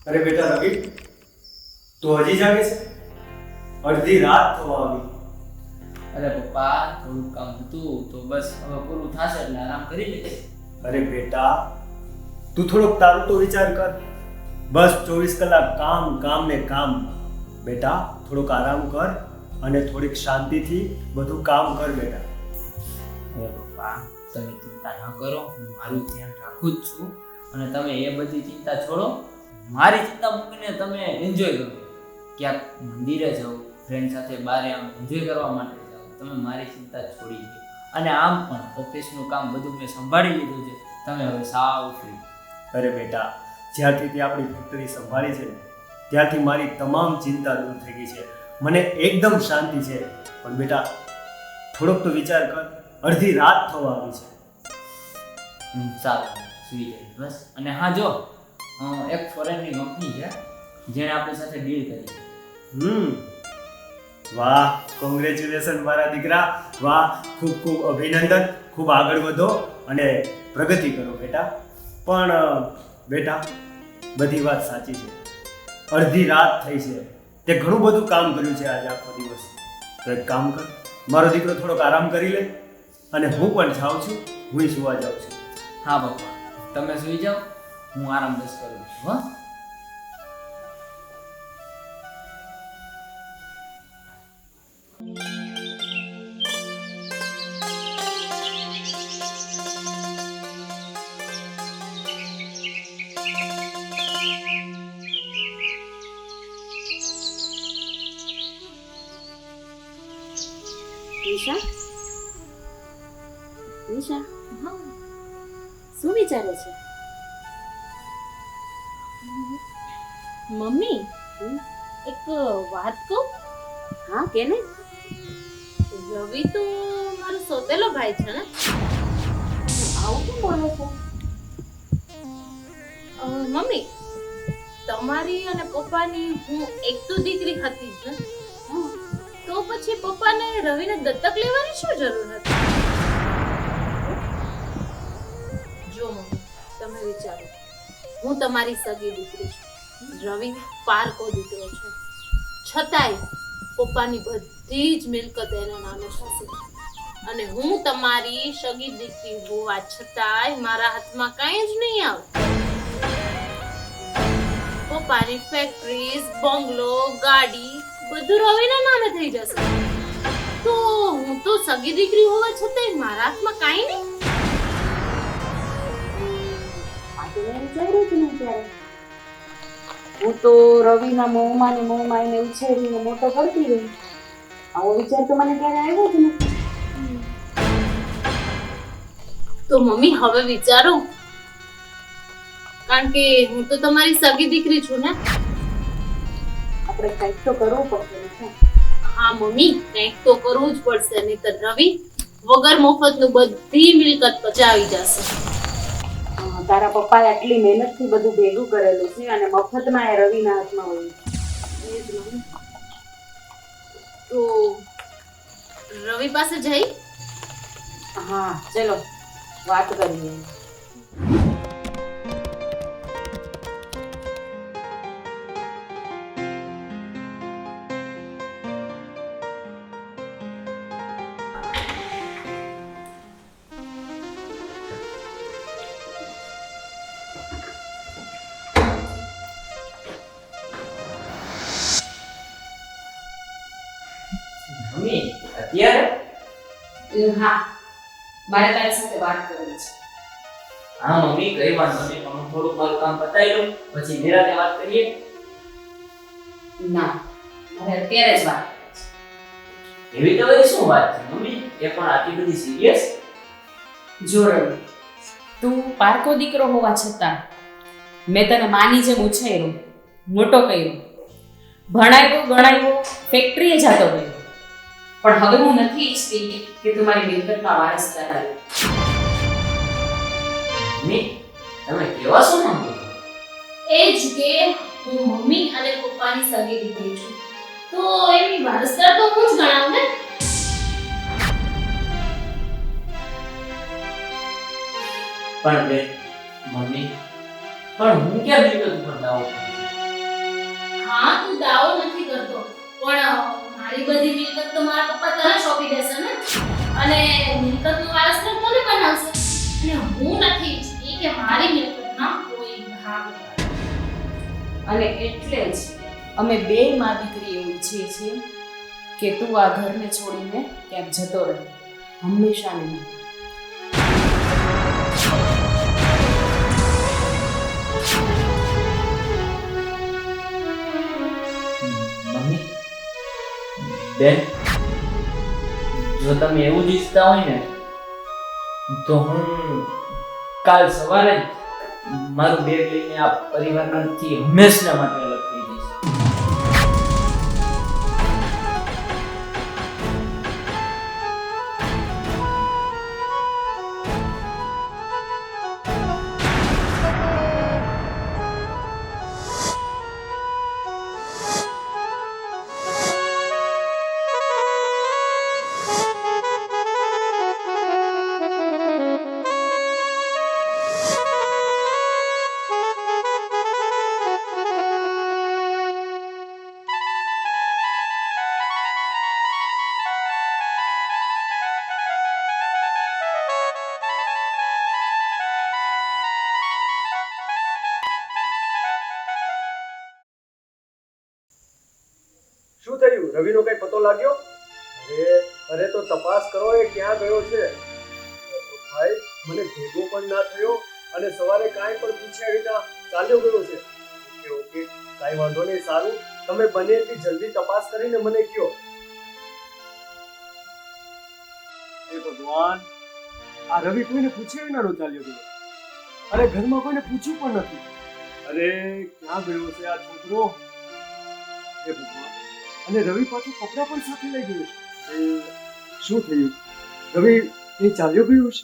અરે બેટા રવિ, તું હજી જાગે છે? અડધી રાત થવા આવી. અરે પપ્પા, થોડું કામ હતું તો બસ હવે પૂરું થશે એટલે આરામ કરી લઈશ. અરે બેટા, તું થોડોક તારું તો વિચાર કર. બસ 24 કલાક કામ કામ ને કામ. બેટા થોડોક આરામ કર અને થોડીક શાંતિથી બધું કામ કર બેટા. અરે પપ્પા, તમે ચિંતા ન કરો, હું મારું ધ્યાન રાખું જ છું. અને તમે એ બધી ચિંતા છોડો, મારી ચિંતા મૂકીને તમે એન્જોય કરો. ક્યાંક મંદિરે જાઓ, ફ્રેન્ડ સાથે બહાર આમ એન્જોય કરવા માટે જાઓ. તમે મારી ચિંતા છોડી દો. અને આમ પણ ઓફિસનું કામ બધું મેં સંભાળી લીધું છે. તમે હવે સાવ ફ્રી. અરે બેટા, જ્યારથી તે આપણી ફેક્ટરી સંભાળી છે ને ત્યારથી મારી તમામ ચિંતા દૂર થઈ ગઈ છે. મને એકદમ શાંતિ છે. પણ બેટા થોડોક તો વિચાર કર, અડધી રાત થવા આવી છે. સારું, સુઈ જાય બસ. અને હા જો, એક ફોરેનની કંપની છે જેણે આપણી સાથે ડીલ કરી છે. વાહ, કોંગ્રેચ્યુલેશન મારા દીકરા. વાહ, ખૂબ ખૂબ અભિનંદન. ખૂબ આગળ વધો અને પ્રગતિ કરો બેટા. પણ બેટા બધી વાત સાચી છે. અડધી રાત થઈ છે, તે ઘણું બધું કામ કર્યું છે આજે આખો દિવસ. તો એક કામ કર, મારો દીકરો થોડોક આરામ કરી લે અને હું પણ જાઉં છું. હું સુવા જાઉં છું. હા પપ્પા, તમે સુઈ જાઓ, હું આરામ બસ કરું છું. હા. નિશા, નિશા, હા, શું વિચારે છે? મમ્મી, એક વાત કહું? હા, કે ને. રવિ તો મારો સોતેલો ભાઈ છે ને. આવું કેમ બોલો છો? મમ્મી, તમારી અને પપ્પાની હું એક તો દીકરી હતી જ ને. તો પછી પપ્પાને રવિને દત્તક લેવાની શું જરૂર હતી? જો મમ્મી, તમે વિચારો, હું તમારી સગી દીકરી છું, રવિ પારકો દીકરો છે, છતાંય પપ્પાની બધી જ મિલકત એના નામે થશે. અને હું તમારી સગી દીકરી હોવા છતાંય મારા હાથમાં કાંઈ જ નહીં આવે. પપ્પાની ફેક્ટરીઝ, બંગલો, ગાડી બધું રવિના નામે થઈ જશે. તો હું તો સગી દીકરી હોવા છતાંય મારા હાથમાં કાંઈ નહીં. હું તો રવિના મોંમાં ને મોંમાં એને ઉછેરીને મોટો કરતી રહી. આવો વિચાર તો મને ક્યારે આવ્યો જ નથી. તો મમ્મી હવે વિચારો, કારણ કે હું તો તમારી સગી દીકરી છું ને. આપણે કંઈક તો કરવું પડશે. હા મમ્મી, કંઈક તો કરવું જ પડશે, નહીંતર રવિ વગર મફતનું બધી મિલકત પચાવી જશે. તારા પપ્પાએ આટલી મહેનતથી બધું ભેગું કરેલું છે અને મફતમાં એ રવિના હાથમાં હોય. તો રવિ પાસે જઈ? હા, ચલો વાત કરીએ. મમ્મી, અત્યારે? હા, મારે તારી સાથે વાત કરવી છે. હા મમ્મી, કઈ વાંધો નહીં, પણ હું થોડુંક મારું કામ પતાવી લઉં પછી નિરાંતે વાત કરીએ. ના, મારે અત્યારે જ વાત કરવી છે. એવી તો બધી શું વાત છે મમ્મી? એ પણ આટલી બધી સિરિયસ? જો રવિ, તું પારકો દીકરો હોવા છતાં મેં તને માની જેમ ઉછેર્યો, મોટો કર્યો, ભણાવ્યો, ગણાવ્યો, ફેક્ટરીએ જતો ગયો. પણ હવે હું નથી ઈચ્છતી કે તું મારી મિલકતના વારસદાર આવે. મમ્મી, તમે કેવા શું માંગો છો? એ જ કે હું મમ્મી અને પપ્પાની સગી દીકરી છું, તો એની વારસદાર તો હું જ ગણાવ ને. પણ બે મમ્મી, પણ હું ક્યાં મિલકત ઉપર દાવો કરું છું? હા તું દાવો નથી કરતો પણ મારી બધી મિલકત તો મારા પપ્પા તને સોંપી દેશે ને અને મિલકતનો વારસદાર કોને બનાવશે અને હું નથી ઈચ્છતી કે મારી મિલકતમાં કોઈ ભાગ હોય. અને એટલે જ અમે બે માં દીકરી એવું ઈચ્છીએ છીએ કે તું આ ઘરને છોડીને ક્યાંક જતો રહે, હંમેશા નહીં. મમ્મી, બેન, જો તમે એવું જ ઈચ્છતા હોય ને તો હું કાલ સવારે જ મારું બેગ લઈને આ પરિવારમાંથી હંમેશા માટે અલગ થઈ જઈશ. શું થયું? રવિનો કઈ પતો લાગ્યો? અરે તો તપાસ કરો એ ક્યાં ગયો છે. ભાઈ મને ભેગો પણ ના થયો અને સવારે કાંઈ પણ પૂછ્યા વિના ચાલ્યો ગયો છે. ઓકે કાંઈ વાંધો નહીં, સારું તમે બને એટલી જલ્દી તપાસ કરીને મને કહો. હે ભગવાન, આ રવિ કોઈને પૂછ્યા વિનાનો ચાલ્યો ગયો. અરે ઘરમાં કોઈને પૂછ્યું પણ નથી. અરે ક્યાં ગયો છે આ છોકરો? હે ભગવાન, અને રવિ પાછું કપડાં પણ સાથે લઈ ગયો છે. શું થયું? રવિ એ ચાલ્યો ગયો છે?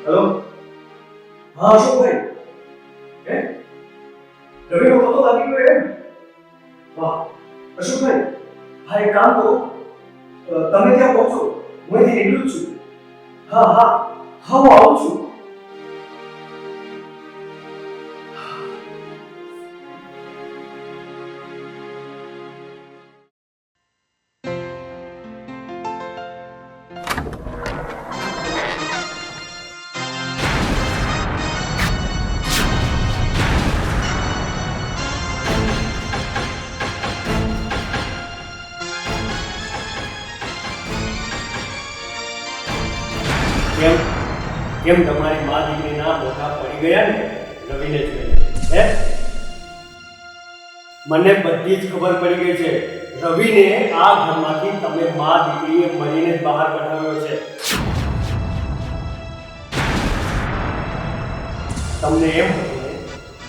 હેલો, હા અશોકભાઈ, હે રવિનો પતો લાગી ગયો એમ? વાહ અશોકભાઈ, હા એક કામ કરો, તમે ત્યાં પહોંચો, હું અહીંથી નીકળું જ છું. હા હા હા હું આવું છું. કેમ તમારી મા દીકરીના મોઢા પડી ગયા ને રવિને જોઈને? હે મને બધી જ ખબર પડી ગઈ છે. રવિને આ ઘરમાંથી તમે મા દીકરીએ મળીને જ બહાર કઢાવ્યો છે. તમને એમ હતું ને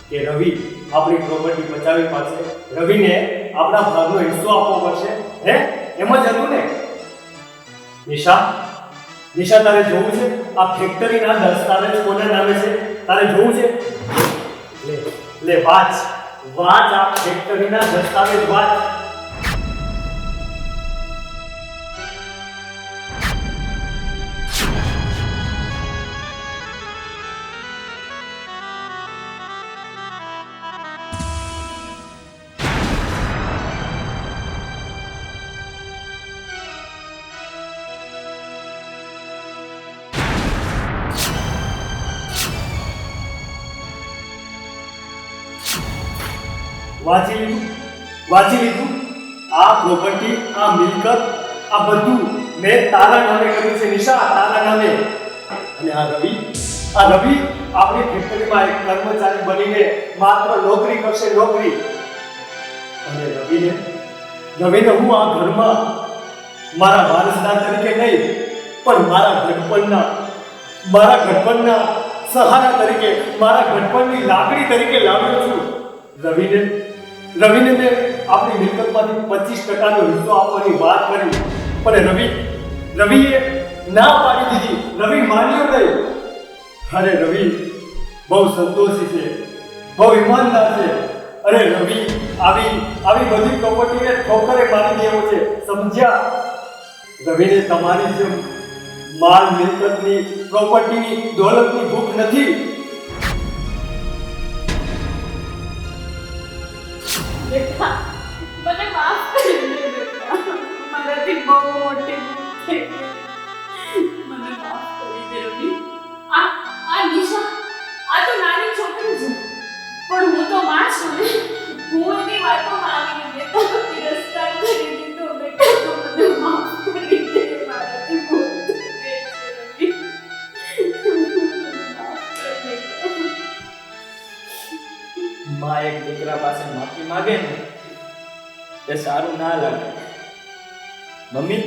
કે રવિ આપણી પ્રોપર્ટી બચાવી પાડશે, રવિને આપણા ભાગનો હિસ્સો આપવો પડશે. હે એમ જ હતું ને? નિશા, નિશા તારે જોવું છે આ ફેક્ટરીના દસ્તાવેજ કોના નામે છે? તારે જોવું છે? લે વાંચ આ ફેક્ટરીના દસ્તાવેજ વાંચ. વાંચી લીધું? આ પ્રોપર્ટી, આ મિલકત, આ બધું મેં તારા નામે કર્યું છે નિશા, તારા નામે. અને આ રવિ આપણી ફેક્ટરીમાં એક કર્મચારી બનીને માત્ર નોકરી કરશે, નોકરી. અને રવિને હું આ ઘરમાં મારા વારસદાર તરીકે નહીં પણ મારા ઘડપણના સહારા તરીકે, મારા ઘડપણની લાગણી તરીકે લાવ્યો છું. રવિને મેં આપણી મિલકતમાંથી 25% હિસ્સો આપવાની વાત કરી, પણ રવિએ ના પાડી દીધી. રવિ માન્યો નહીં. અરે રવિ બહુ સંતોષી છે, બહુ ઈમાનદાર છે. અરે રવિ આવી બધી પ્રોપર્ટીને ઠોકરે મારી દેવો છે, સમજ્યા? રવિને તમારી જેમ માલ મિલકતની, પ્રોપર્ટીની, દોલતની ભૂખ નથી. બેટા મને માફ કરી દે બેટા, મારાથી બહુ મોટી ભૂલ થઈ ગઈ. મને માફ કરી દે રવિ. આ નિશા આ તો નાની છોકરી છે, પણ હું તો માં છું ને. હું એની વાતોમાં આવીને બેટાનો તિરસ્કાર કરી દીધો. બેટા તો મને માફ કરી દે, મારાથી ભૂલ થઈ ગઈ છે રવિ. મને માફ કર બેટા. માં એક દીકરા પાસે માફી માંગે ને એ સારું ના લાગે. મમ્મી,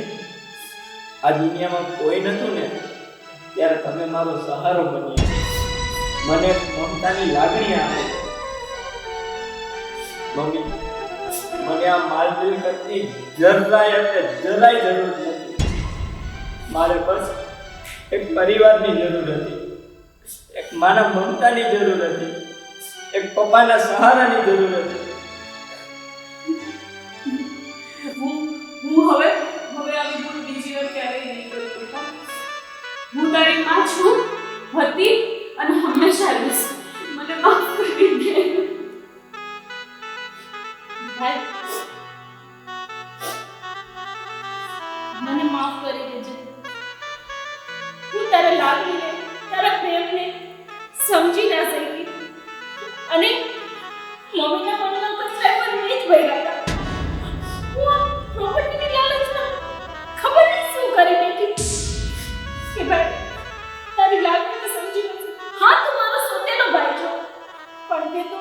આ દુનિયામાં કોઈ નતું ને ત્યારે તમે મારો સહારો બન્યા, મને મમતાની લાગણી આપે. મમ્મી, મને આ માલ મિલકતની જરાય જરૂર નથી. મારે બસ એક પરિવારની જરૂર હતી, એક માના મમતાની જરૂર હતી, એક પપ્પાના સહારાની જરૂર હતી. હું હવે આવી ભૂલ બીજી વાર ક્યારેય નહીં કરું બેટા. હું તારી માં છું, હતી અને હંમેશા રહીશ. મને માફ કરી દે ભાઈ. મને માફ કરી દેજે. હું તારા લાગણીને, તારા પ્રેમને સમજી ના શકી અને મમ્મીના મનમાં કચરા પર નહીં જ ભર્યા હતા. હું આ પ્રોપર્ટીની લાલચમાં ખબર નહીં શું કરી બેઠી કે ભાઈ તારી લાગણીને સમજી નથી. હા, તું મારો સોતેલો ભાઈ છો, પણ તે તો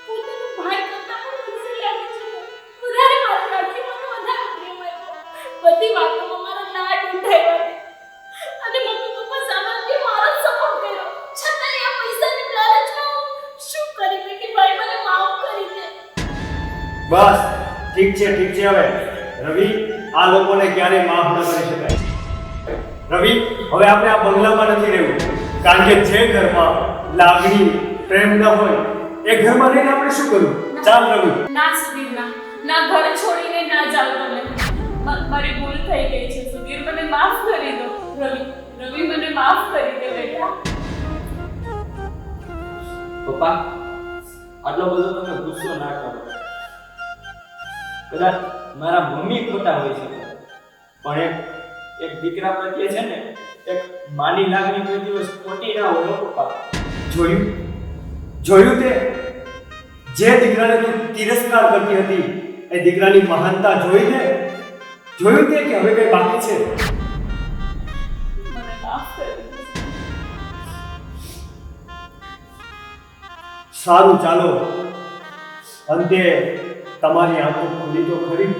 પોતાનો ભાઈ કરતા પણ મને લાગે છે વધારે વાત રાખી, મને વધારે પ્રેમ આપ્યો. બધી વાતોમાં મારા લાડ ઉઠાવ્યા અને મમ્મી પપ્પા સામે મારો સપોર્ટ કર્યો. છતાંય આ પૈસાની લાલચમાં હું શું કરી બેઠી? ભાઈ મને માફ કરી દે. બસ ઠીક છે હવે. રવિ, આ લોકોને ક્યારેય માફ ન કરી શકાય. રવિ, હવે આપણે આ બંગલામાં નથી રહેવું, કારણ કે જે ઘરમાં લાગણી, પ્રેમ ન હોય એ ઘરમાં રહીને આપણે શું કરવું? ચાલ રવિ. ના સુધીર, ના ઘર છોડીને ના જાવ તમે. મારી ભૂલ થઈ ગઈ છે સુધીર, મને માફ કરી દો. રવિ મને માફ કરી દે બેટા. પપ્પા, આટલો બધો તમે ગુસ્સો ના કરો. કદાચ મારા મમ્મી ખોટા હોય છે, પણ એક દીકરા પ્રત્યે છે ને એક માની લાગણી કોઈ દિવસ ખોટી ના હોય હો પપ્પા. જોયું તે જે દીકરાને તું તિરસ્કાર કરતી હતી એ દીકરાની મહાનતા જોયું તે કે હવે કઈ બાકી છે? મને માફ કરી દો. સારું, ચાલો, અંતે તમારી આંખો ખુલી તો ખરી.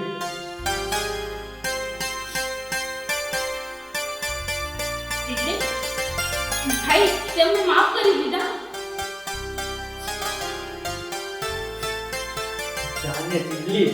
એટલે ભાઈ તેમને માફ કરી દીધા. જાને તિજલી